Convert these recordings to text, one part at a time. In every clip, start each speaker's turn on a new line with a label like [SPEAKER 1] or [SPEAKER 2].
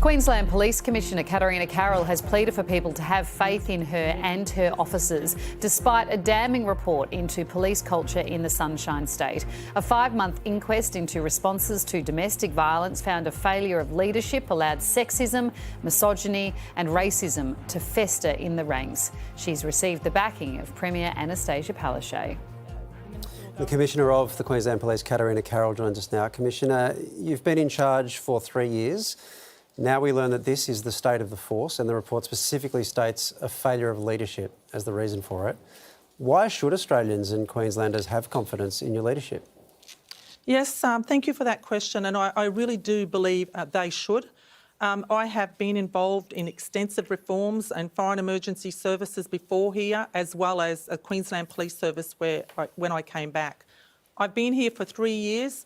[SPEAKER 1] Queensland Police Commissioner Katarina Carroll has pleaded for people to have faith in her and her officers, despite a damning report into police culture in the Sunshine State. A 5-month inquest into responses to domestic violence found a failure of leadership allowed sexism, misogyny and racism to fester in the ranks. She's received the backing of Premier Anastasia Palaszczuk.
[SPEAKER 2] The Commissioner of the Queensland Police, Katarina Carroll, joins us now. Commissioner, you've been in charge for 3 years. Now we learn that this is the state of the force, and the report specifically states a failure of leadership as the reason for it. Why should Australians and Queenslanders have confidence in your leadership?
[SPEAKER 3] Yes, thank you for that question, and I really do believe they should. I have been involved in extensive reforms and foreign emergency services before here, as well as a Queensland Police Service when I came back. I've been here for 3 years.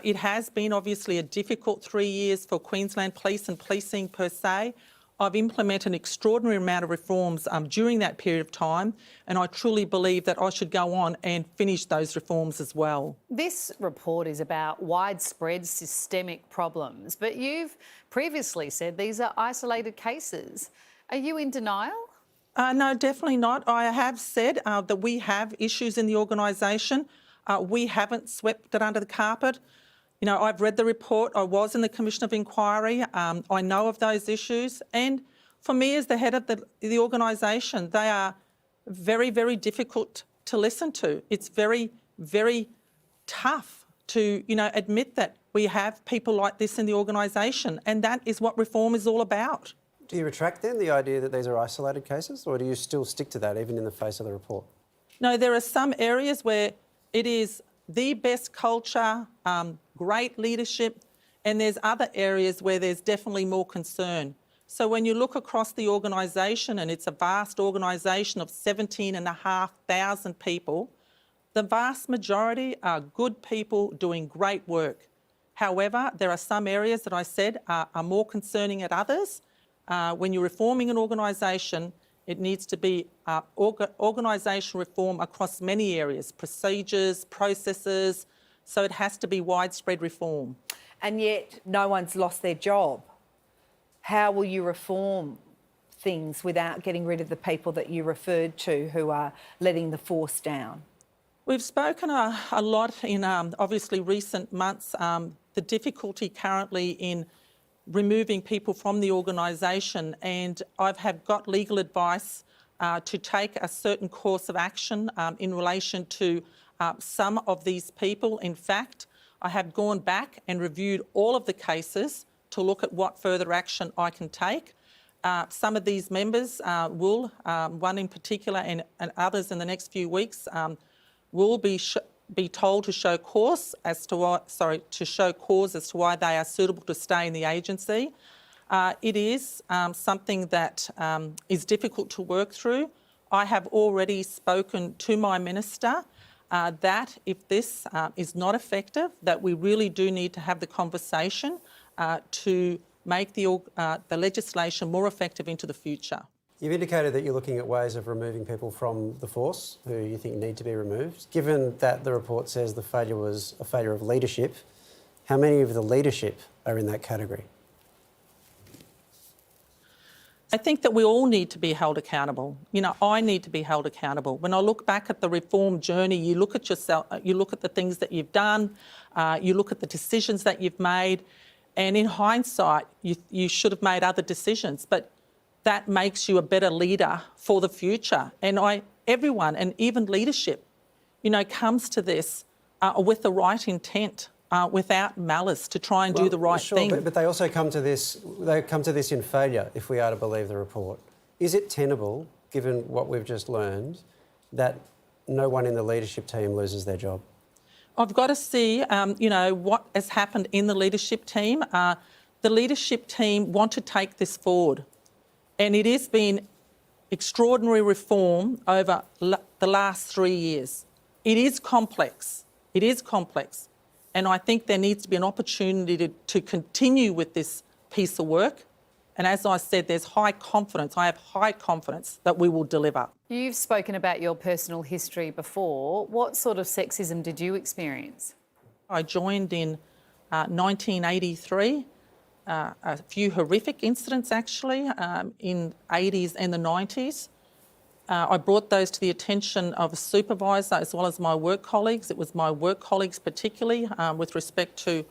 [SPEAKER 3] It has been obviously a difficult 3 years for Queensland Police and policing per se. I've implemented an extraordinary amount of reforms during that period of time, and I truly believe that I should go on and finish those reforms as well.
[SPEAKER 1] This report is about widespread systemic problems, but you've previously said these are isolated cases. Are you in denial?
[SPEAKER 3] No, definitely not. I have said that we have issues in the organisation. We haven't swept it under the carpet. You know, I've read the report. I was in the Commission of Inquiry. I know of those issues. And for me, as the head of the organisation, they are very, very difficult to listen to. It's very, very tough to, admit that we have people like this in the organisation. And that is what reform is all about.
[SPEAKER 2] Do you retract then the idea that these are isolated cases, or do you still stick to that even in the face of the report?
[SPEAKER 3] No, there are some areas where it is the best culture, great leadership, and there's other areas where there's definitely more concern. So when you look across the organisation, and it's a vast organisation of 17,500 people, the vast majority are good people doing great work. However, there are some areas that I said are more concerning at others. When you're reforming an organisation, it needs to be organisation reform across many areas, procedures, processes, so it has to be widespread reform.
[SPEAKER 4] And yet no one's lost their job. How will you reform things without getting rid of the people that you referred to who are letting the force down?
[SPEAKER 3] We've spoken a lot in obviously recent months, the difficulty currently in removing people from the organisation, and I have got legal advice to take a certain course of action in relation to some of these people. In fact, I have gone back and reviewed all of the cases to look at what further action I can take. Some of these members will, one in particular and others in the next few weeks, will be told to show cause as to why they are suitable to stay in the agency. It is something that is difficult to work through. I have already spoken to my minister that if this is not effective, that we really do need to have the conversation to make the legislation more effective into the future.
[SPEAKER 2] You've indicated that you're looking at ways of removing people from the force who you think need to be removed. Given that the report says the failure was a failure of leadership, how many of the leadership are in that category?
[SPEAKER 3] I think that we all need to be held accountable. I need to be held accountable. When I look back at the reform journey, you look at yourself, you look at the things that you've done, you look at the decisions that you've made, and in hindsight, you should have made other decisions. But that makes you a better leader for the future. And everyone, and even leadership, comes to this with the right intent, without malice, to try and do the right thing.
[SPEAKER 2] But they also come to this. They come to this in failure, if we are to believe the report. Is it tenable, given what we've just learned, that no one in the leadership team loses their job?
[SPEAKER 3] I've got to see, what has happened in the leadership team. The leadership team want to take this forward. And it has been extraordinary reform over the last 3 years. It is complex. It is complex. And I think there needs to be an opportunity to continue with this piece of work. And as I said, there's high confidence. I have high confidence that we will deliver.
[SPEAKER 1] You've spoken about your personal history before. What sort of sexism did you experience?
[SPEAKER 3] I joined in 1983. a few horrific incidents actually in the 80s and the 90s. I brought those to the attention of a supervisor as well as my work colleagues. It was my work colleagues particularly with respect to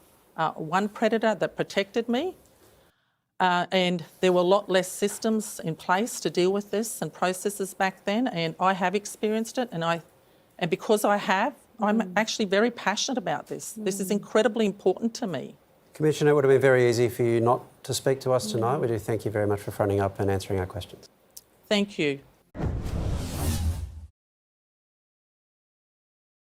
[SPEAKER 3] one predator that protected me. And there were a lot less systems in place to deal with this and processes back then, and I have experienced it, and because I have, I'm actually very passionate about this. This is incredibly important to me.
[SPEAKER 2] Commissioner, it would have been very easy for you not to speak to us tonight. We do thank you very much for fronting up and answering our questions.
[SPEAKER 3] Thank you.